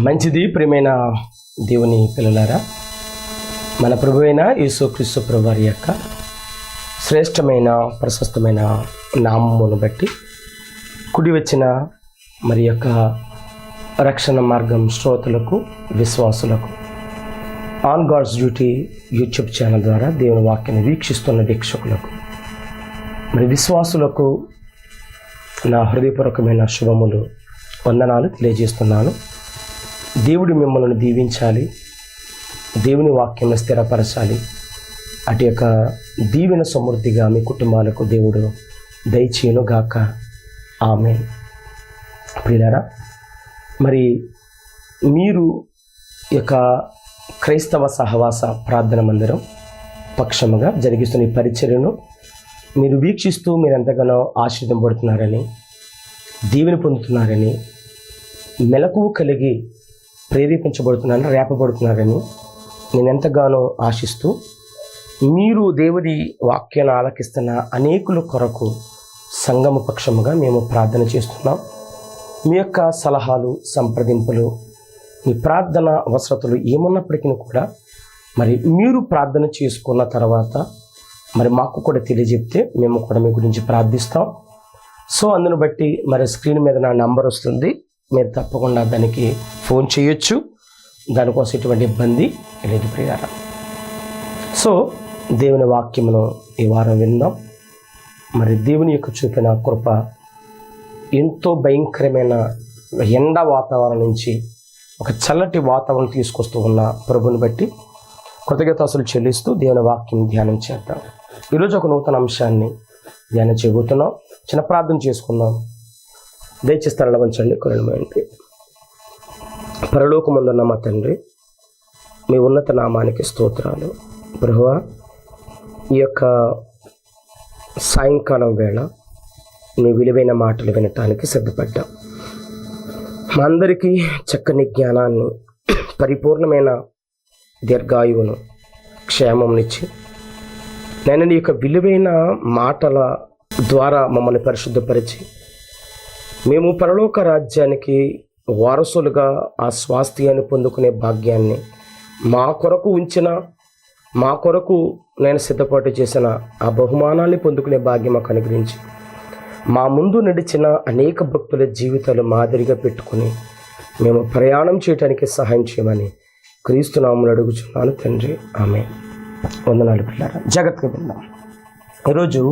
మంచిది. ప్రియమైన దేవుని పిల్లలారా, మన ప్రభువైన యేసుక్రీస్తు ప్రభువారి యొక్క శ్రేష్టమైన ప్రశస్తమైన నామమును బట్టి కుడి వచ్చిన మరి యొక్క రక్షణ మార్గం శ్రోతలకు, విశ్వాసులకు on God's duty YouTube channel ద్వారా దేవుని వాక్యాన్ని వీక్షిస్తున్న వీక్షకులకు, మరి విశ్వాసులకు నా హృదయపూర్వకమైన శుభములు, వందనాలు తెలియజేస్తున్నాను. దేవుడు మిమ్మల్ని దీవించాలి, దేవుని వాక్యంలో స్థిరపరచాలి. అటు యొక్క దీవెన సమృద్ధిగా మీ కుటుంబాలకు దేవుడు దయచేయును గాక. ఆమేన్. ప్రియులారా, మరి మీరు యొక్క క్రైస్తవ సహవాస ప్రార్థన మందిరం పక్షముగా జరిగిస్తున్న ఈ పరిచర్యను మీరు వీక్షిస్తూ మీరు ఎంతగానో ఆశీర్వదింపబడుతున్నారని, దీవెన పొందుతున్నారని, మెలకువ కలిగి ప్రేరేపించబడుతున్నారని, రేపబడుతున్నారని నేను ఎంతగానో ఆశిస్తూ, మీరు దేవుడి వాక్యాన్ని ఆలకిస్తున్న అనేకుల కొరకు సంగమ పక్షముగా మేము ప్రార్థన చేస్తున్నాం. మీ యొక్క సలహాలు, సంప్రదింపులు, మీ ప్రార్థన అవసరతలు ఏమున్నప్పటికీ కూడా మరి మీరు ప్రార్థన చేసుకున్న తర్వాత మరి మాకు కూడా తెలియజెప్తే మేము కూడా మీ గురించి ప్రార్థిస్తాం. సో అందును బట్టి మరి స్క్రీన్ మీద నా నంబర్ వస్తుంది, మీరు తప్పకుండా దానికి ఫోన్ చేయొచ్చు. దానికోసం ఎటువంటి ఇబ్బంది లేదు ప్రియారా. సో దేవుని వాక్యమును ఈ వారం విందాం. మరి దేవుని యొక్క చూపిన కృప ఎంతో భయంకరమైన ఎండ వాతావరణం నుంచి ఒక చల్లటి వాతావరణం తీసుకొస్తూ ఉన్న ప్రభుని బట్టి కృతజ్ఞతాస్తులు చెల్లిస్తూ దేవుని వాక్యం ధ్యానం చేద్దాం. ఈరోజు ఒక నూతన అంశాన్ని ధ్యానం చేయబోతున్నాం. చిన్న ప్రార్థన చేసుకుందాం. దయచేసి తరలి వంచండి. కొరమేంటి పరలోకమందున్న మా తండ్రి, మీ ఉన్నత నామానికి స్తోత్రాలు. ప్రభువా, ఈ యొక్క సాయంకాలం వేళ మీ విలువైన మాటలు వినటానికి సిద్ధపడ్డాం. మా అందరికీ చక్కని జ్ఞానాన్ని, పరిపూర్ణమైన దీర్ఘాయువును, క్షేమంనిచ్చి నేను నీ యొక్క విలువైన మాటల ద్వారా మమ్మల్ని పరిశుద్ధపరిచి మేము పరలోక రాజ్యానికి వారసులుగా ఆ స్వాస్థ్యాన్ని పొందుకునే భాగ్యాన్ని మా కొరకు ఉంచిన, మా కొరకు నేను సిద్ధపాటు చేసిన ఆ బహుమానాన్ని పొందుకునే భాగ్యం మాకు అనుగ్రహించి మా ముందు నడిచిన అనేక భక్తుల జీవితాలు మాదిరిగా పెట్టుకుని మేము ప్రయాణం చేయడానికి సహాయం చేయమని క్రీస్తు నామములో అడుగుచున్నాను తండ్రి. ఆమేన్. వందనాలు పిల్లరా. జాగ్రత్తగా విందాం. ఈరోజు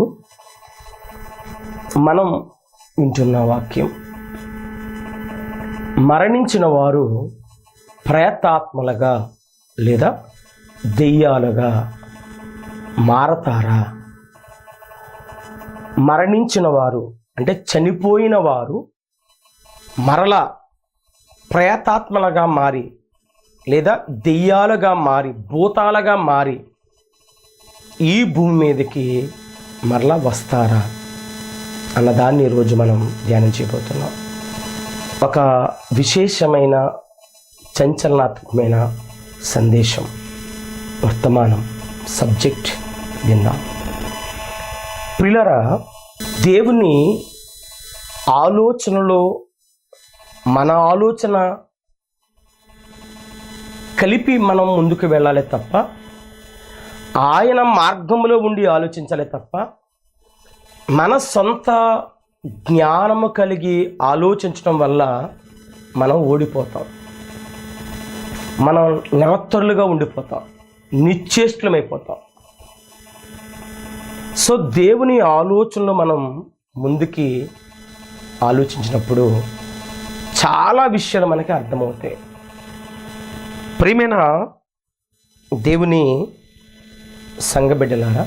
మనం వింటున్న వాక్యం, మరణించిన వారు ప్రేతాత్మలుగా లేదా దెయ్యాలుగా మారతారా? మరణించిన వారు అంటే చనిపోయిన వారు మరలా ప్రేతాత్మలుగా మారి లేదా దెయ్యాలుగా మారి, భూతాలుగా మారి ఈ భూమి మీదకి మరలా వస్తారా అన్నదాన్ని ఈరోజు మనం ధ్యానం చేయబోతున్నాం. ఒక విశేషమైన చంచలనాత్మకమైన సందేశం, వర్తమానం, సబ్జెక్ట్ విందాం. ప్రియులారా, దేవుని ఆలోచనలో మన ఆలోచన కలిపి మనం ముందుకు వెళ్ళాలి తప్ప, ఆయన మార్గంలో ఉండి ఆలోచించాలి తప్ప, మన సొంత జ్ఞానము కలిగి ఆలోచించడం వల్ల మనం ఓడిపోతాం, మనం నిరత్తరులుగా ఉండిపోతాం, నిశ్చేష్టులమైపోతాం. సో దేవుని ఆలోచనలో మనం ముందుకి ఆలోచించినప్పుడు చాలా విషయాలు మనకి అర్థమవుతాయి. ప్రియమైన దేవుని సంఘబిడ్డలారా,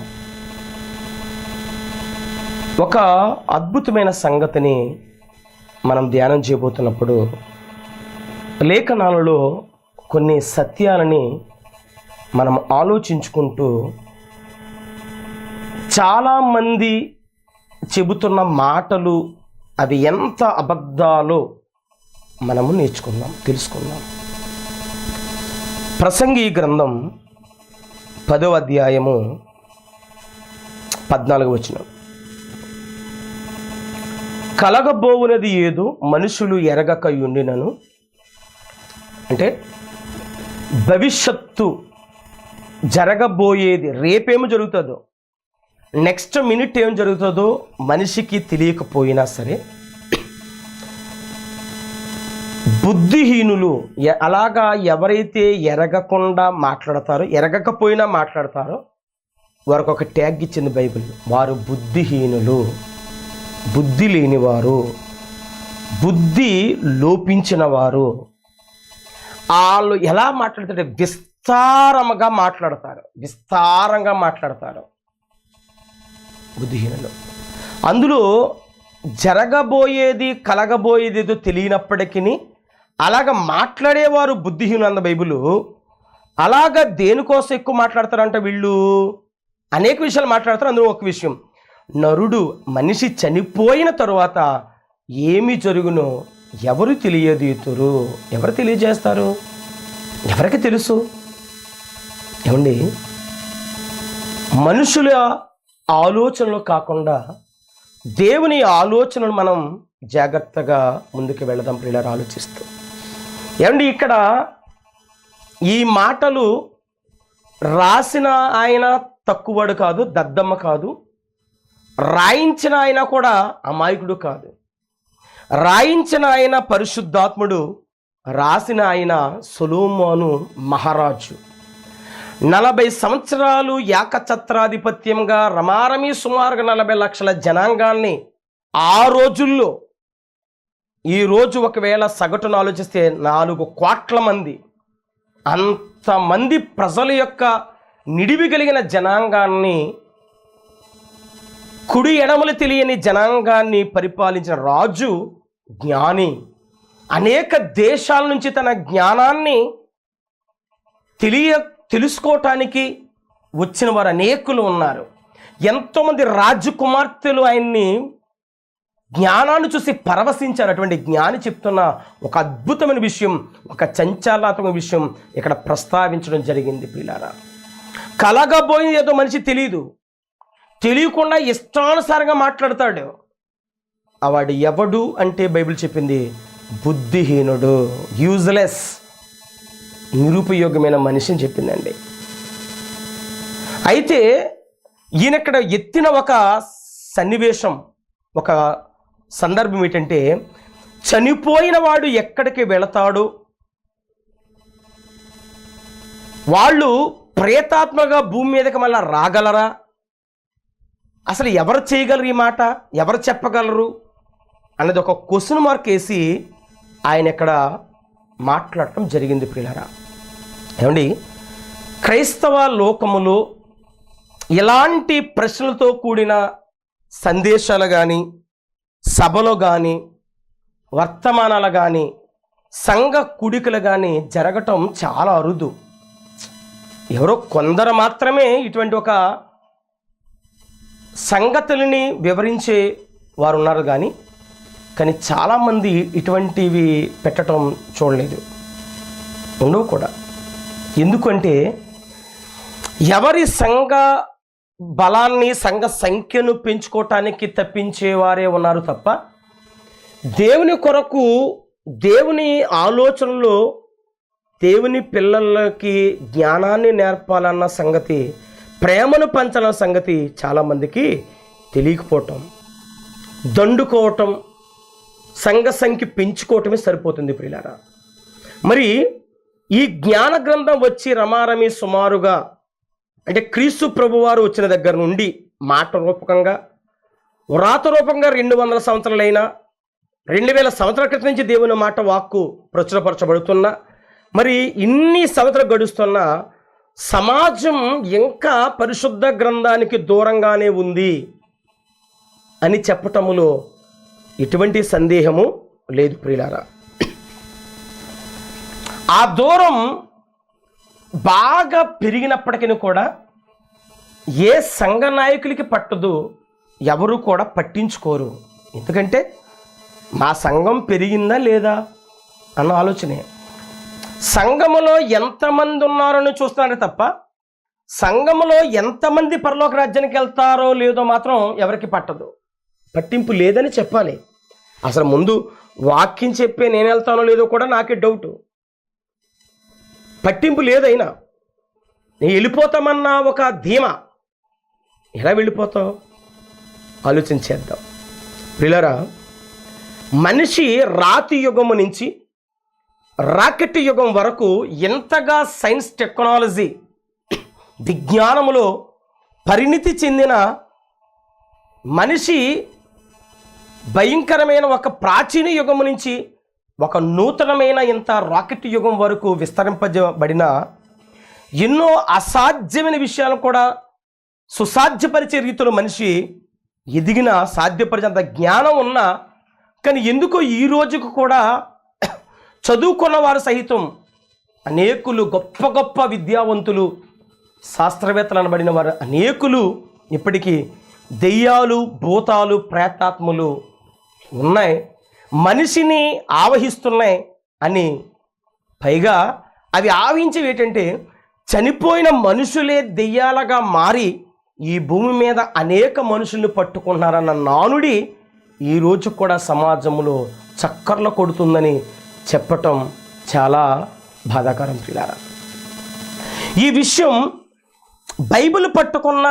ఒక అద్భుతమైన సంగతిని మనం ధ్యానం చేయబోతున్నప్పుడు లేఖనాలలో కొన్ని సత్యాలని మనం ఆలోచించుకుంటూ చాలామంది చెబుతున్న మాటలు అవి ఎంత అబద్ధాలో మనము నేర్చుకుందాం, తెలుసుకుందాం. ప్రసంగి గ్రంథం 10వ అధ్యాయము 14వ వచనం. కలగబోవునది ఏదో మనుషులు ఎరగక యుండినను అంటే భవిష్యత్తు జరగబోయేది, రేపేమో జరుగుతుందో, నెక్స్ట్ మినిట్ ఏం జరుగుతుందో మనిషికి తెలియకపోయినా సరే బుద్ధిహీనులు అలాగా ఎవరైతే ఎరగకుండా మాట్లాడతారో, ఎరగకపోయినా మాట్లాడతారో వారికి ఒక ట్యాగ్ ఇచ్చింది బైబిల్. వారు బుద్ధిహీనులు, బుద్ధి లేనివారు, బుద్ధి లోపించిన వారు. వాళ్ళు ఎలా మాట్లాడతారంటే విస్తారంగా మాట్లాడతారు బుద్ధిహీనులు. అందులో జరగబోయేది కలగబోయేది ఏదో తెలియనప్పటికీ అలాగ మాట్లాడేవారు బుద్ధిహీనులు అన్న బైబిల్. అలాగ దేనికోసం ఎక్కువ మాట్లాడతారంటే వీళ్ళు అనేక విషయాలు మాట్లాడతారు. అందులో ఒక విషయం, నరుడు మనిషి చనిపోయిన తరువాత ఏమి జరుగునో ఎవరు తెలియదీతురు, ఎవరు తెలియజేస్తారు, ఎవరికి తెలుసు? ఏమండి, మనుషుల ఆలోచనలు కాకుండా దేవుని ఆలోచనలు మనం జాగ్రత్తగా ముందుకు వెళదాం ప్రియులారా, ఆలోచిస్తూ. ఏమండి, ఇక్కడ ఈ మాటలు రాసిన ఆయన తక్కువడు కాదు, దద్దమ్మ కాదు, రాయించిన ఆయన కూడా అమాయకుడు కాదు. రాయించిన ఆయన పరిశుద్ధాత్ముడు, రాసిన ఆయన సొలొమోను మహారాజు. 40 సంవత్సరాలు ఏకఛత్రాధిపత్యంగా రమారమి సుమారుగా 40 లక్షల జనాంగాన్ని ఆ రోజుల్లో, ఈరోజు ఒకవేళ సగటును ఆలోచిస్తే 4 కోట్ల మంది, అంతమంది ప్రజల యొక్క నిడివి కలిగిన జనాంగాన్ని, కుడి ఎడమలు తెలియని జనాంగాన్ని పరిపాలించిన రాజు, జ్ఞాని. అనేక దేశాల నుంచి తన జ్ఞానాన్ని తెలుసుకోవటానికి వచ్చిన వారు అనేకులు ఉన్నారు. ఎంతోమంది రాజకుమార్తెలు ఆయన్ని జ్ఞానాన్ని చూసి పరవశించారు. అటువంటి జ్ఞాని చెప్తున్న ఒక అద్భుతమైన విషయం, ఒక చంచలాత్మక విషయం ఇక్కడ ప్రస్తావించడం జరిగింది ప్రియులారా. కలగబోయింది ఏదో మనిషి తెలియకుండా ఇష్టానుసారంగా మాట్లాడతాడు. వాడు ఎవడు అంటే బైబిల్ చెప్పింది బుద్ధిహీనుడు, యూజ్లెస్, నిరుపయోగమైన మనిషిని చెప్పిందండి. అయితే ఈయన ఇక్కడ ఎత్తిన ఒక సన్నివేశం, ఒక సందర్భం ఏంటంటే, చనిపోయిన వాడు ఎక్కడికి వెళతాడు, వాళ్ళు ప్రేతాత్మగా భూమి మీదకి మళ్ళీ రాగలరా, అసలు ఎవరు చేయగలరు ఈ మాట, ఎవరు చెప్పగలరు అన్నది ఒక క్వశ్చన్ మార్క్ వేసి ఆయన ఇక్కడ మాట్లాడటం జరిగింది ప్రియులారా. ఏమండి, క్రైస్తవ లోకములో ఇలాంటి ప్రశ్నలతో కూడిన సందేశాలు కానీ, సభలో కానీ, వర్తమానాలు కానీ, సంఘ కుడికలు కానీ జరగటం చాలా అరుదు. ఎవరో కొందరు మాత్రమే ఇటువంటి ఒక సంగతులని వివరించే వారు ఉన్నారు కానీ చాలామంది ఇటువంటివి పెట్టడం చూడలేదు, ఉండవు కూడా. ఎందుకంటే ఎవరి సంఘ బలాన్ని, సంఘ సంఖ్యను పెంచుకోవటానికి తప్పించేవారే ఉన్నారు తప్ప, దేవుని కొరకు, దేవుని ఆలోచనలో దేవుని పిల్లలకి జ్ఞానాన్ని నేర్పాలన్న సంగతి, ప్రేమను పంచాలన్న సంగతి చాలామందికి తెలియకపోవటం, దండుకోవటం, సంఘ సంఖ్య పెంచుకోవటమే సరిపోతుంది ప్రియులారా. మరి ఈ జ్ఞాన గ్రంథం వచ్చి రమారమి సుమారుగా, అంటే క్రీస్తు ప్రభువారు వచ్చిన దగ్గర నుండి మాట రూపకంగా, వ్రాత రూపంగా 200 సంవత్సరాలైనా, 2000 సంవత్సరాల క్రితం నుంచి దేవుని మాట వాక్కు ప్రచురపరచబడుతున్నా, మరి ఇన్ని సంవత్సరాలు గడుస్తున్న సమాజం ఇంకా పరిశుద్ధ గ్రంథానికి దూరంగానే ఉంది అని చెప్పటములో ఎటువంటి సందేహము లేదు ప్రియులారా. ఆ దూరం బాగా పెరిగినప్పటికీ కూడా ఏ సంఘ నాయకులకి పట్టదు, ఎవరు కూడా పట్టించుకోరు. ఎందుకంటే మా సంఘం పెరిగిందా లేదా అన్న ఆలోచనే. సంఘములో ఎంతమంది ఉన్నారని చూస్తున్నారే తప్ప సంఘములో ఎంతమంది పరలోక రాజ్యానికి వెళ్తారో లేదో మాత్రం ఎవరికి పట్టదు. పట్టింపు లేదని చెప్పాలి. అసలు ముందు వాక్యం చెప్పే నేను వెళ్తానో లేదో కూడా నాకే డౌటు. పట్టింపు లేదైనా. నేను వెళ్ళిపోతామన్న ఒక ధీమా. ఎలా వెళ్ళిపోతావు? ఆలోచించేద్దాం ప్రియులారా. మనిషి రాతి యుగము నుంచి రాకెట్ యుగం వరకు ఎంతగా సైన్స్ టెక్నాలజీ విజ్ఞానములో పరిణితి చెందిన మనిషి భయంకరమైన ఒక ప్రాచీన యుగము నుంచి ఒక నూతనమైన ఇంత రాకెట్ యుగం వరకు విస్తరింపబడిన ఎన్నో అసాధ్యమైన విషయాలు కూడా సుసాధ్యపరిచే రీతిలో మనిషి ఎదిగిన సాధ్యపరిచేంత జ్ఞానం ఉన్నా కానీ ఎందుకో ఈ రోజుకు కూడా చదువుకున్న వారు సహితం అనేకులు గొప్ప గొప్ప విద్యావంతులు శాస్త్రవేత్తలు అనబడిన వారు అనేకులు ఇప్పటికీ దెయ్యాలు భూతాలు ప్రేతాత్మలు ఉన్నాయి, మనిషిని ఆవహిస్తున్నాయి అని. పైగా అవి ఆవహించేవి ఏంటంటే చనిపోయిన మనుషులే దెయ్యాలుగా మారి ఈ భూమి మీద అనేక మనుషుల్ని పట్టుకుంటున్నారన్న నానుడి ఈరోజు కూడా సమాజంలో చక్కర్లు కొడుతుందని చెప్పటం చాలా బాధాకరం ప్రియులారా. ఈ విషయం బైబిల్ పట్టుకున్న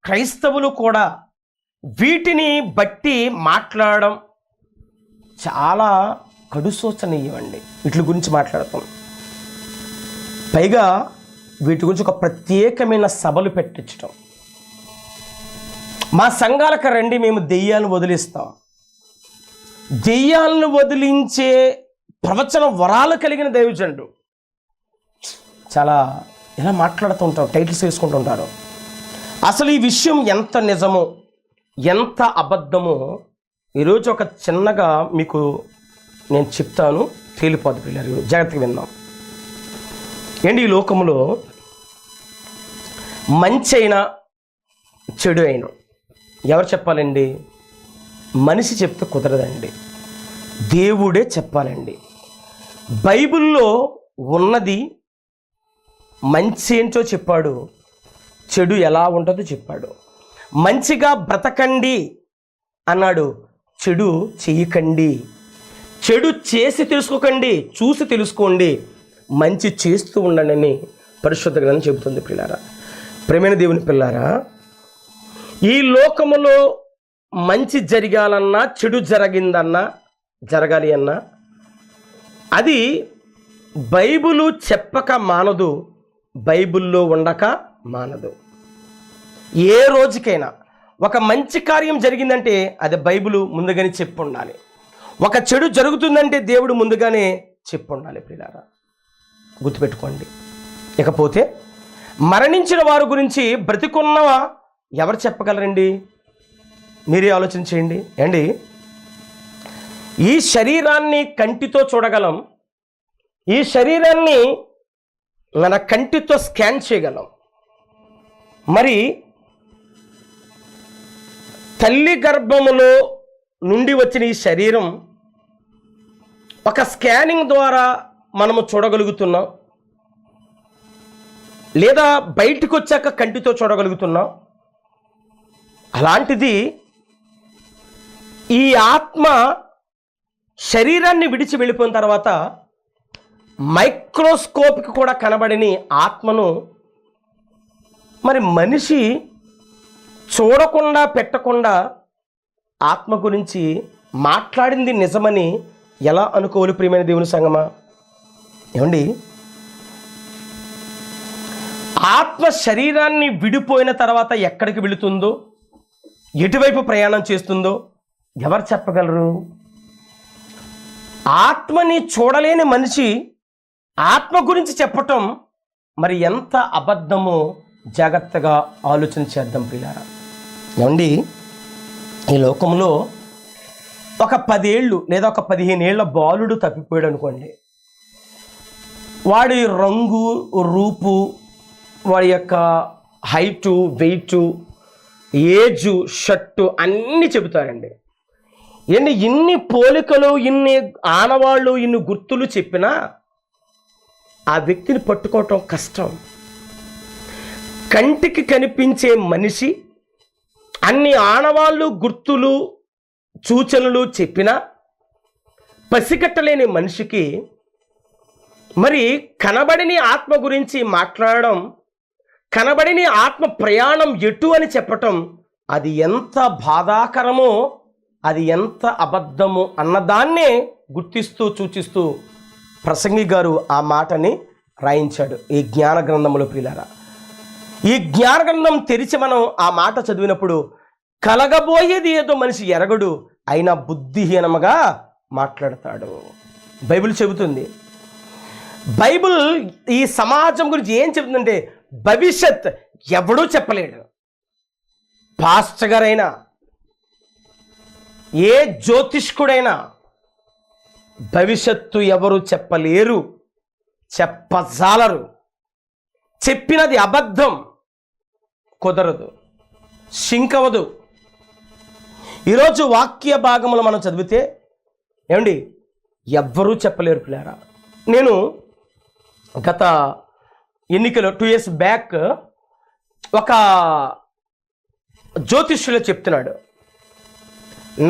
క్రైస్తవులు కూడా వీటిని బట్టి మాట్లాడడం చాలా కడుసోచనీయమండి. వీటి గురించి మాట్లాడతాం. పైగా వీటి గురించి ఒక ప్రత్యేకమైన సభలు పెట్టించడం. మా సంఘాలకు రండి, మేము దెయ్యాలను వదిలిస్తాం. దెయ్యాలను వదిలించే ప్రవచన వరాలు కలిగిన దైవజనుడు చాలా ఇలా మాట్లాడుతూ ఉంటారు, టైటిల్స్ వేసుకుంటుంటారు. అసలు ఈ విషయం ఎంత నిజమో ఎంత అబద్ధమో ఈరోజు ఒక చిన్నగా మీకు నేను చెప్తాను, తేలిపోదు పిల్లలు, జాగ్రత్తగా విందాం. ఏంటి ఈ లోకంలో మంచి అయినా చెడు అయినా ఎవరు చెప్పాలండి? మనిషి చెప్తే కుదరదండి, దేవుడే చెప్పాలండి. బైబిల్లో ఉన్నది మంచి ఏంటో చెప్పాడు, చెడు ఎలా ఉంటుందో చెప్పాడు. మంచిగా బ్రతకండి అన్నాడు, చెడు చేయకండి. చెడు చేసి తెలుసుకోకండి, చూసి తెలుసుకోండి, మంచి చేస్తూ ఉండండి పరిశుద్ధ గ్రంథం చెబుతుంది. పిల్లారా, ప్రేమైన దేవుని పిల్లారా, ఈ లోకములో మంచి జరగాలన్నా చెడు జరగాలి అన్నా అది బైబిలు చెప్పక మానదు, బైబిల్లో ఉండక మానదు. ఏ రోజుకైనా ఒక మంచి కార్యం జరిగిందంటే అది బైబిలు ముందుగానే చెప్పు ఉండాలి. ఒక చెడు జరుగుతుందంటే దేవుడు ముందుగానే చెప్పు ఉండాలి. ప్రియులారా, గుర్తుపెట్టుకోండి. ఇకపోతే మరణించిన వారి గురించి బ్రతికున్న ఎవరు చెప్పగలరండి? మీరే ఆలోచన చేయండి. ఏండి, ఈ శరీరాన్ని కంటితో చూడగలం, ఈ శరీరాన్ని మన కంటితో స్కాన్ చేయగలం. మరి తల్లి గర్భములో నుండి వచ్చిన ఈ శరీరం ఒక స్కానింగ్ ద్వారా మనము చూడగలుగుతున్నాం, లేదా బయటకు వచ్చాక కంటితో చూడగలుగుతున్నాం. అలాంటిది ఈ ఆత్మ శరీరాన్ని విడిచి వెళ్ళిపోయిన తర్వాత మైక్రోస్కోప్కి కూడా కనబడని ఆత్మను మరి మనిషి చూడకుండా పెట్టకుండా ఆత్మ గురించి మాట్లాడింది నిజమని ఎలా అనుకోవాలి? ప్రియమైన దేవుని సంగమా, ఏమండి, ఆత్మ శరీరాన్ని విడిపోయిన తర్వాత ఎక్కడికి వెళుతుందో, ఎటువైపు ప్రయాణం చేస్తుందో ఎవరు చెప్పగలరు? ఆత్మని చూడలేని మనిషి ఆత్మ గురించి చెప్పటం మరి ఎంత అబద్ధమో జాగ్రత్తగా ఆలోచన చేద్దాం ప్రియులారా. ఏమండి, ఈ లోకంలో ఒక 10 ఏళ్ళు లేదా ఒక 15 ఏళ్ల బాలుడు తప్పిపోయాడు అనుకోండి, వాడి రంగు రూపు, వాడి యొక్క హైటు వెయిటు ఏజు షర్టు అన్నీ చెబుతారండి. ఏంటి ఇన్ని పోలికలు, ఇన్ని ఆనవాళ్ళు, ఇన్ని గుర్తులు చెప్పినా ఆ వ్యక్తిని పట్టుకోవటం కష్టం. కంటికి కనిపించే మనిషి అన్ని ఆనవాళ్ళు, గుర్తులు, సూచనలు చెప్పినా పసిగట్టలేని మనిషికి మరి కనబడిని ఆత్మ గురించి మాట్లాడడం, కనబడిని ఆత్మ ప్రయాణం ఎటు అని చెప్పటం, అది ఎంత బాధాకరమో, అది ఎంత అబద్ధము అన్నదాన్నే గుర్తిస్తూ సూచిస్తూ ప్రసంగి గారు ఆ మాటని రాయించాడు ఈ జ్ఞాన గ్రంథములో. ప్రియులారా, ఈ జ్ఞాన గ్రంథం తెరిచి మనం ఆ మాట చదివినప్పుడు కలగబోయేది ఏదో మనిషి ఎరగడు, అయినా బుద్ధిహీనముగా మాట్లాడతాడు. బైబిల్ చెబుతుంది. బైబిల్ ఈ సమాజం గురించి ఏం చెబుతుందంటే, భవిష్యత్ ఎవడూ చెప్పలేడు. పాస్టర్ గారైనా, ఏ జ్యోతిష్కుడైనా భవిష్యత్తు ఎవరు చెప్పలేరు, చెప్పజాలరు. చెప్పినది అబద్ధం, కుదరదు, సింకవదు. ఈరోజు వాక్య భాగములు మనం చదివితే ఏమండి, ఎవ్వరూ చెప్పలేరు పిల్లారా. నేను గత ఎన్నికలో 2 years బ్యాక్ ఒక జ్యోతిష్యులు చెప్తున్నాడు,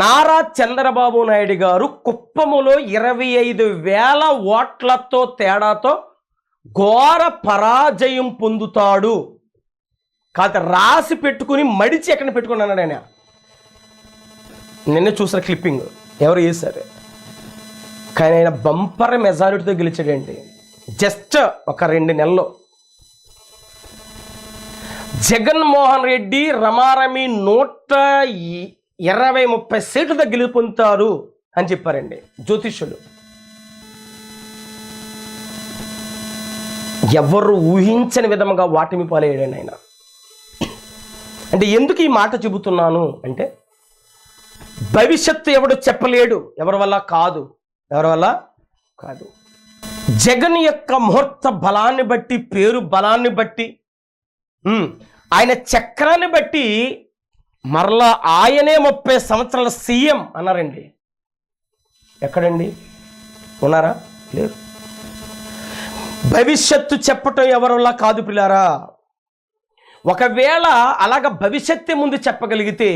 నారా చంద్రబాబు నాయుడు గారు కుప్పములో 25,000 ఓట్లతో తేడాతో ఘోర పరాజయం పొందుతాడు. కాదు, రాసి పెట్టుకుని మడిచి ఎక్కడ పెట్టుకున్నాడు ఆయన. నిన్న చూసిన క్లిప్పింగ్ ఎవరు వేశారు, కానీ ఆయన బంపర్ మెజారిటీతో గెలిచాడండి. జస్ట్ ఒక 2 నెలల్లో జగన్మోహన్ రెడ్డి రమారమి 120-30 సీట్లతో గెలుపొందుతారు అని చెప్పారండి జ్యోతిష్యులు. ఎవరు ఊహించని విధముగా వాటిమి పాలయ్యాడండి ఆయన. అంటే ఎందుకు ఈ మాట చెబుతున్నాను అంటే, భవిష్యత్తు ఎవడు చెప్పలేడు, ఎవరి వల్ల కాదు, ఎవరి వల్ల కాదు. జగన్ యొక్క ముహూర్త బలాన్ని బట్టి, పేరు బలాన్ని బట్టి, ఆయన చక్రాన్ని బట్టి మరలా ఆయనే 30 సంవత్సరాల సీఎం అన్నారండి. ఎక్కడండి ఉన్నారా? లేరు. భవిష్యత్తు చెప్పటం ఎవరి వల్ల కాదు పిల్లారా. ఒకవేళ అలాగ భవిష్యత్తే ముందు చెప్పగలిగితే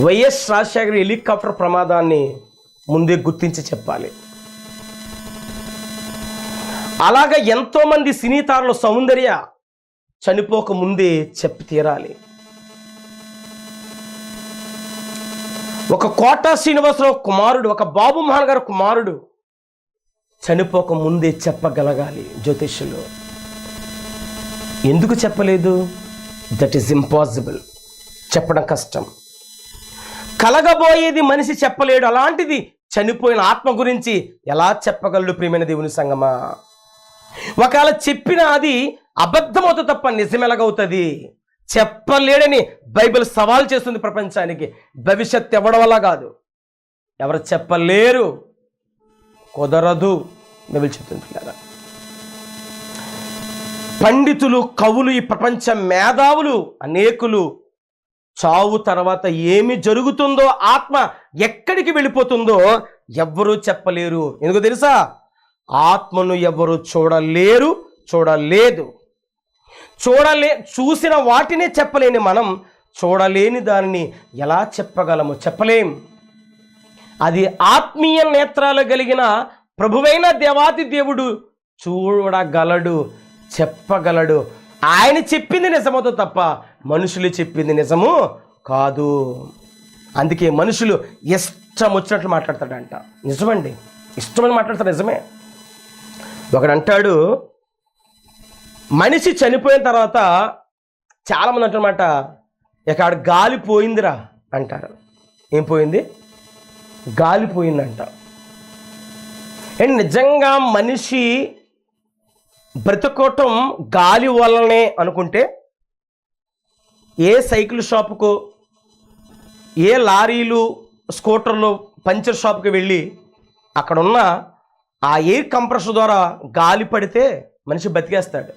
వైఎస్ రాజశేఖర హెలికాప్టర్ ప్రమాదాన్ని ముందే గుర్తించి చెప్పాలి. అలాగ ఎంతోమంది సినీ తారలు సౌందర్య చనిపోక ముందే చెప్పి తీరాలి. ఒక కోట శ్రీనివాసరావు కుమారుడు, ఒక బాబు మోహన్ గారు కుమారుడు చనిపోక ముందే చెప్పగలగాలి జ్యోతిష్యులు. ఎందుకు చెప్పలేదు? దట్ ఈస్ ఇంపాసిబుల్, చెప్పడం కష్టం. కలగబోయేది మనిషి చెప్పలేడు, అలాంటిది చనిపోయిన ఆత్మ గురించి ఎలా చెప్పగలడు? ప్రియమైన దేవుని సంగమా, ఒకవేళ చెప్పిన అది అబద్ధమవుతుంది తప్ప నిజం ఎలాగవుతుంది? చెప్పలేడని బైబిల్ సవాల్ చేస్తుంది ప్రపంచానికి. భవిష్యత్ ఎవడం వల్ల కాదు, ఎవరు చెప్పలేరు, కుదరదు బైబిల్ చెప్తుంది పిల్లరా. పండితులు, కవులు, ఈ ప్రపంచ మేధావులు అనేకులు చావు తర్వాత ఏమి జరుగుతుందో, ఆత్మ ఎక్కడికి వెళ్ళిపోతుందో ఎవ్వరూ చెప్పలేరు. ఎందుకు తెలుసా? ఆత్మను ఎవరు చూడలేరు, చూడలేదు. చూసిన వాటినే చెప్పలేని మనం చూడలేని దానిని ఎలా చెప్పగలము? చెప్పలేం. అది ఆత్మీయ నేత్రాలు కలిగిన ప్రభువైన దేవాది దేవుడు చూడగలడు, చెప్పగలడు. ఆయన చెప్పింది నిజమవుతుంది తప్ప మనుషులు చెప్పింది నిజము కాదు. అందుకే మనుషులు ఇష్టం వచ్చినట్లు మాట్లాడతాడంట. నిజమండి, ఇష్టమని మాట్లాడతాడు, నిజమే. ఒకడు అంటాడు, మనిషి చనిపోయిన తర్వాత చాలామంది అంటారన్నమాట, ఇక ఆడ గాలి పోయిందిరా అంటారు. ఏం పోయింది? గాలి పోయిందంట. అండ్ నిజంగా మనిషి బ్రతుకోవటం గాలి వల్లనే అనుకుంటే, ఏ సైకిల్ షాపుకో, ఏ లారీలు, స్కూటర్లు పంచర్ షాప్కి వెళ్ళి అక్కడున్న ఆ ఎయిర్ కంప్రెసర్ ద్వారా గాలి పడితే మనిషి బతికేస్తాడు.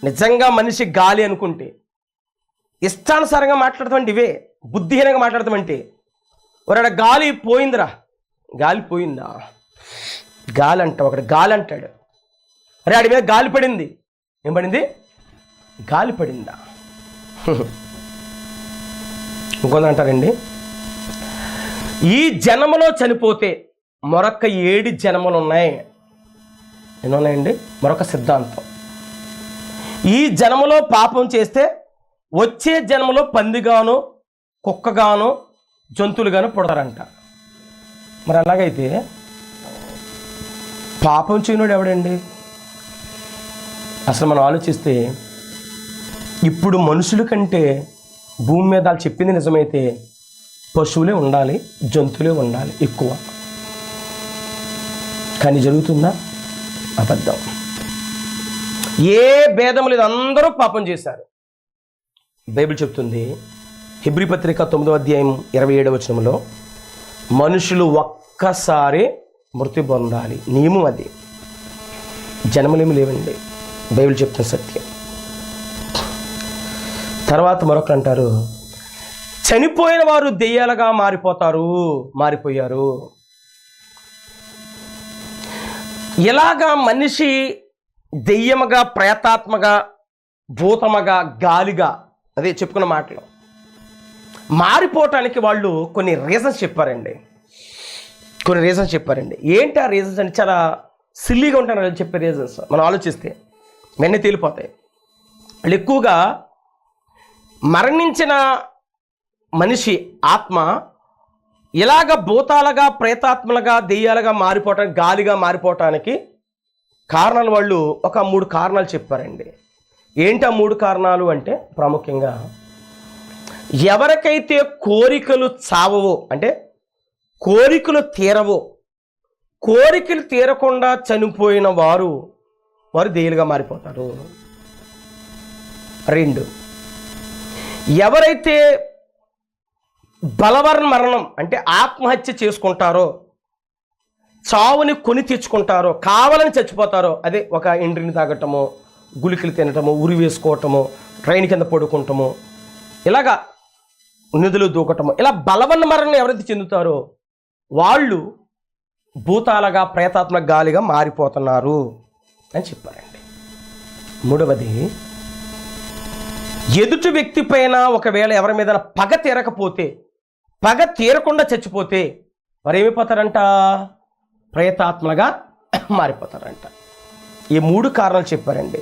నిజంగా మనిషి గాలి అనుకుంటే, ఇష్టానుసారంగా మాట్లాడతామంటే, ఇవే బుద్ధిహీనంగా మాట్లాడతామంటే, ఒకడ గాలి పోయిందిరా, గాలి పోయిందా, గాలి అంట. ఒకడు గాలి అంటాడు, అరే ఆడి మీద గాలి పడింది. ఏం పడింది? గాలి పడిందా? ఇంకొందరు అంటారండి, ఈ జన్మలో చనిపోతే మరొక 7 జన్మలు ఉన్నాయి. ఎన్ని ఉన్నాయండి? మరొక సిద్ధాంతం. ఈ జన్మలో పాపం చేస్తే వచ్చే జన్మలో పందిగాను, కుక్కగాను, జంతువులుగాను పుడతారంట. మరి అలాగైతే పాపం చేయనోడు ఎవడండి? అసలు మనం ఆలోచిస్తే ఇప్పుడు మనుషుల కంటే భూమి మీద వాళ్ళు చెప్పింది నిజమైతే పశువులే ఉండాలి, జంతువులే ఉండాలి ఎక్కువ. కానీ జరుగుతుందా? అబద్ధం. ఏ భేదం లేదు, అందరూ పాపం చేశారు. బైబిల్ చెప్తుంది, హెబ్రీ పత్రిక 9వ అధ్యాయం 27వ వచనంలో, మనుషులు ఒక్కసారి మృతి పొందాలి, నియమం అది. జన్మలేమి లేవండి, బైబిల్ చెప్తున్న సత్యం. తర్వాత మరొకరు అంటారు, చనిపోయిన వారు దెయ్యాలుగా మారిపోయారు. ఇలాగా మనిషి దెయ్యముగా, ప్రేతాత్మగా, భూతముగా, గాలిగా, అదే చెప్పుకున్న మాటలు మారిపోవటానికి వాళ్ళు కొన్ని రీజన్స్ చెప్పారండి. ఏంటి ఆ రీజన్స్ అంటే చాలా సిల్లీగా ఉంటారు చెప్పే రీజన్స్. మనం ఆలోచిస్తే వెంటనే తేలిపోతాయి. వాళ్ళు ఎక్కువగా మరణించిన మనిషి ఆత్మ ఇలాగ భూతాలుగా, ప్రేతాత్మలుగా, దెయ్యాలుగా మారిపోవటానికి, గాలిగా మారిపోవటానికి కారణాలు వాళ్ళు ఒక 3 కారణాలు చెప్పారండి. ఏంటి ఆ 3 కారణాలు అంటే, ప్రాముఖ్యంగా ఎవరికైతే కోరికలు చావవో, అంటే కోరికలు తీరవో, కోరికలు తీరకుండా చనిపోయిన వారు దెయ్యాలుగా మారిపోతారు. 2, ఎవరైతే బలవర మరణం అంటే ఆత్మహత్య చేసుకుంటారో, చావుని కొని తెచ్చుకుంటారో, కావాలని చచ్చిపోతారో, అదే ఒక ఇండ్రిని తాగటము, గుళికలు తినటము, ఉరి వేసుకోవటము, ట్రైన్ కింద పడుకుంటాము, ఇలాగా నిధులు దూకటము, ఇలా బలవన్న మరణం ఎవరైతే చెందుతారో వాళ్ళు భూతాలుగా, ప్రేతాత్మ, గాలిగా మారిపోతున్నారు అని చెప్పారండి. 3వది, ఎదుటి వ్యక్తి పైన ఒకవేళ ఎవరి మీద పగ తీరకుండా చచ్చిపోతే వారు ఏమైపోతారంట? ప్రేతాత్మగా మారిపోతారంట. ఈ 3 కారణాలు చెప్పారండి.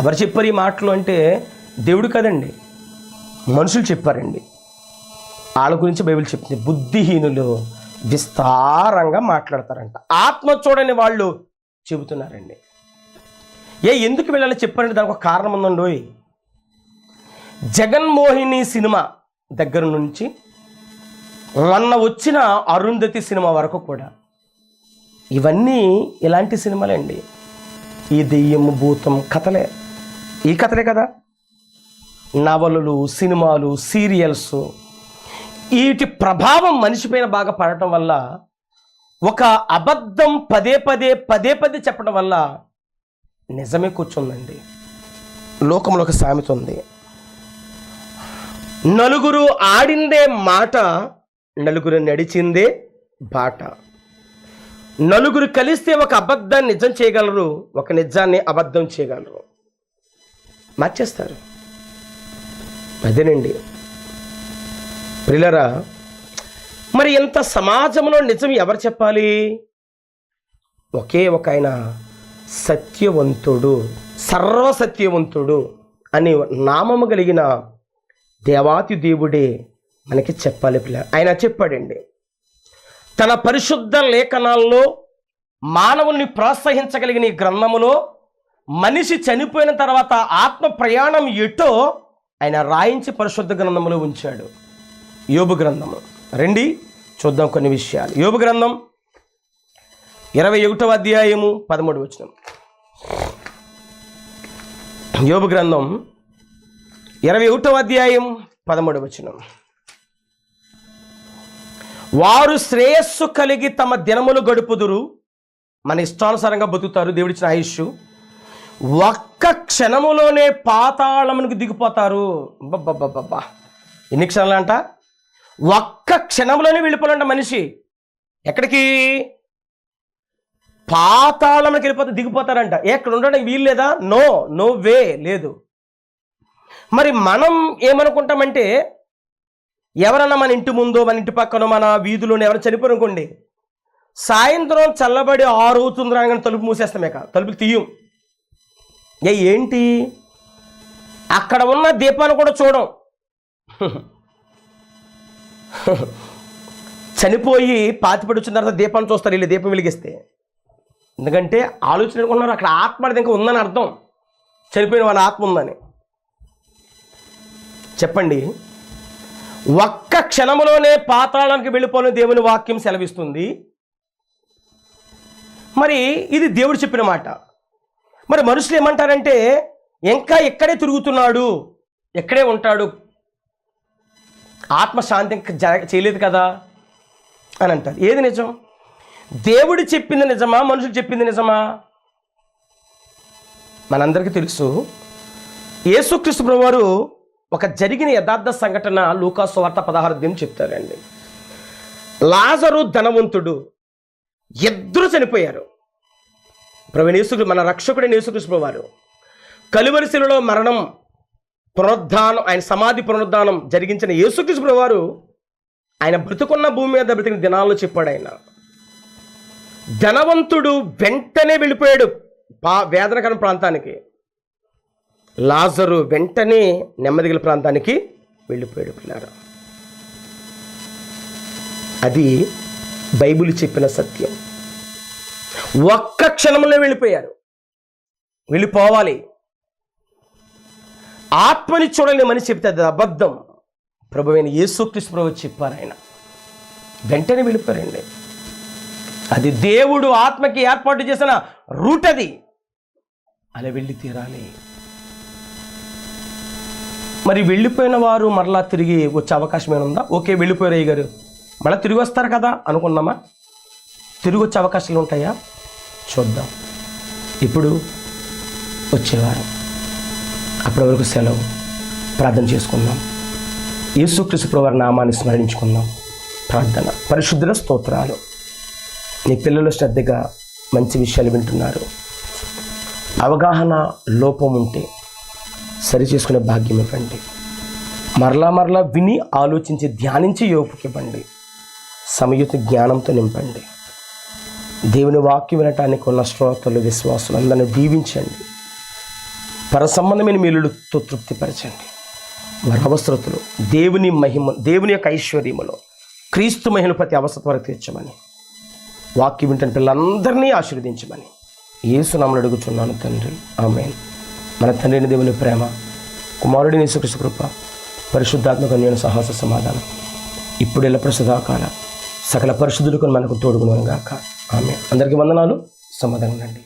ఎవరు చెప్పారు ఈ మాటలు అంటే దేవుడు కదండి, మనుషులు చెప్పారండి. వాళ్ళ గురించి బైబిల్ చెప్తుంది, బుద్ధిహీనులు విస్తారంగా మాట్లాడతారంట. ఆత్మ చూడని వాళ్ళు చెబుతున్నారండి. ఎందుకు వీళ్ళని చెప్పారంటే దానికి ఒక కారణం ఉందండి. జగన్మోహిని సినిమా దగ్గర నుంచి మొన్న వచ్చిన అరుంధతి సినిమా వరకు కూడా ఇవన్నీ ఇలాంటి సినిమాలే అండి. ఈ దెయ్యం, భూతం కథలే, ఈ కథలే కదా. నవలలు, సినిమాలు, సీరియల్స్, వీటి ప్రభావం మనిషిపైన బాగా పడటం వల్ల, ఒక అబద్ధం పదే పదే చెప్పడం వల్ల నిజమే కూర్చుందండి. లోకంలో ఒక సామెత ఉంది, నలుగురు ఆడిందే మాట, నలుగురు నడిచిందే బాట. నలుగురు కలిస్తే ఒక అబద్ధాన్ని నిజం చేయగలరు, ఒక నిజాన్ని అబద్ధం చేయగలరు, మార్చేస్తారు. అదేనండి ప్రియులారా. మరి ఇంత సమాజంలో నిజం ఎవరు చెప్పాలి? ఒకే ఒక ఆయన సత్యవంతుడు, సర్వసత్యవంతుడు అని నామము కలిగిన దేవాతి దేవుడే మనకి చెప్పాలి పిల్ల. ఆయన చెప్పాడండి తన పరిశుద్ధ లేఖనాల్లో, మానవుల్ని ప్రోత్సహించగలిగిన ఈ గ్రంథములో, మనిషి చనిపోయిన తర్వాత ఆత్మ ప్రయాణం ఎటో ఆయన రాయించి పరిశుద్ధ గ్రంథములో ఉంచాడు. యోబు గ్రంథము రండి చూద్దాం కొన్ని విషయాలు. యోబు గ్రంథం 21వ అధ్యాయము 13వ వచనం. యోబు గ్రంథం 21వ అధ్యాయం 13వ వచనం. వారు శ్రేయస్సు కలిగి తమ దినములు గడుపుదురు, మన ఇష్టానుసారంగా బతుకుతారు, దేవుడిచ్చిన ఆయుష్, ఒక్క క్షణములోనే పాతాళమునికి దిగిపోతారు. బబ్బబ్బబ్బా, ఎన్ని క్షణాలు అంట? ఒక్క క్షణంలోనే వెళ్ళిపోవాలంట మనిషి. ఎక్కడికి? పాతాళంలోకి వెళ్ళిపోతే దిగిపోతారంట. ఎక్కడ ఉండడానికి వీలు లేదా? నో వే లేదు. మరి మనం ఏమనుకుంటామంటే, ఎవరన్నా మన ఇంటి ముందో, మన ఇంటి పక్కనో, మన వీధిలోనే ఎవరైనా చనిపోయారనుకోండి, సాయంత్రం చల్లబడి 6 అవుతుంది రాగానే తలుపు మూసేస్తామే తలుపులు తీయం. ఏంటి అక్కడ ఉన్న దీపాన్ని కూడా చూడం. చనిపోయి పాతిపడి వచ్చిన తర్వాత దీపాన్ని చూస్తారు వీళ్ళు దీపం వెలిగిస్తే. ఎందుకంటే ఆలోచన అనుకున్నారు అక్కడ ఆత్మ అనేది ఇంకా ఉందని అర్థం, చనిపోయిన వాళ్ళ ఆత్మ ఉందని. చెప్పండి, ఒక్క క్షణంలోనే పాతాళానికి వెళ్ళిపోయిన దేవుని వాక్యం సెలవిస్తుంది. మరి ఇది దేవుడు చెప్పిన మాట. మరి మనుషులు ఏమంటారంటే ఇంకా ఇక్కడే తిరుగుతున్నాడు, ఎక్కడే ఉంటాడు, ఆత్మశాంతి చేయలేదు కదా అని అంటారు. ఏది నిజం? దేవుడు చెప్పింది నిజమా, మనుషులు చెప్పింది నిజమా? మనందరికీ తెలుసు, యేసుక్రీస్తు ప్రభువారు ఒక జరిగిన యథార్థ సంఘటన లూకా సువార్త 16 చెప్తారండి. లాజరు ధనవంతుడు ఇద్దరు చనిపోయారు. మన రక్షకుడైన యేసుక్రీస్తు ప్రభువారు కలువరి శిలువలో మరణం, పునరుద్ధానం, ఆయన సమాధి పునరుద్ధానం జరిగించిన యేసుక్రీస్తు ప్రభువారు ఆయన బ్రతుకున్న భూమి మీద బ్రతికిన దినాల్లో చెప్పాడు. ఆయన ధనవంతుడు వెంటనే వెళ్ళిపోయాడు వేదనకర ప్రాంతానికి, లాజరు వెంటనే నెమ్మదిగల ప్రాంతానికి వెళ్ళిపోయాడు. పిల్లారా, అది బైబిల్ చెప్పిన సత్యం. ఒక్క క్షణంలో వెళ్ళిపోయారు. వెళ్ళిపోవాలి. ఆత్మని చూడని మనిషి చెప్తే అది అబద్ధం. ప్రభువైన యేసుక్రీస్తు ప్రభువు చెప్పారు, ఆయన వెంటనే వెళ్ళిపోయారండి. అది దేవుడు ఆత్మకి ఏర్పాటు చేసిన రూట్, అది అలా వెళ్ళి తీరాలి. మరి వెళ్ళిపోయిన వారు మరలా తిరిగి వచ్చే అవకాశం ఏముందా? ఓకే, వెళ్ళిపోయారు అయ్య గారు, మళ్ళీ తిరిగి వస్తారు కదా అనుకున్నామా? తిరిగి వచ్చే అవకాశాలు ఉంటాయా? చూద్దాం. ఇప్పుడు వచ్చేవారు, అప్పటి వరకు సెలవు. ప్రార్థన చేసుకుందాం. యేసుక్రీస్తు ప్రభువారి నామాన్ని స్మరించుకుందాం. ప్రార్థన. పరిశుద్ధుల స్తోత్రాలు. నీ పిల్లలు శ్రద్ధగా మంచి విషయాలు వింటున్నారు. అవగాహన లోపం ఉంటే సరి చేసుకునే భాగ్యం ఇవ్వండి. మరలా విని ఆలోచించి ధ్యానించి యోపుకివ్వండి. సమయుత జ్ఞానంతో నింపండి. దేవుని వాక్యం వినటానికి ఉన్న శ్రోతలు, విశ్వాసులు అందరినీ దీవించండి. పరసంబంధమైన మేలులతో తృప్తిపరచండి. వారి అవసరతలు దేవుని మహిమ, దేవుని యొక్క ఐశ్వర్యములో క్రీస్తు మహిమ ప్రతి అవసరత వరకు తీర్చమని, వాక్యం వింటున్న పిల్లలందరినీ ఆశీర్వదించమని యేసు నామములో అడుగుచున్నాను తండ్రి, ఆమేన్. మన తండ్రిని దేవుని ప్రేమ, కుమారుడిని యేసుక్రీస్తు కృప, పరిశుద్ధాత్మక అన్యోన్య సహవాస సమాధానం ఇప్పుడు ఎల్లప్పుడూ సదాకాల సకల పరిశుద్ధులకు మనకు తోడుగును గాక. ఆమేన్. అందరికీ వందనాలు. సమాధానం అండి.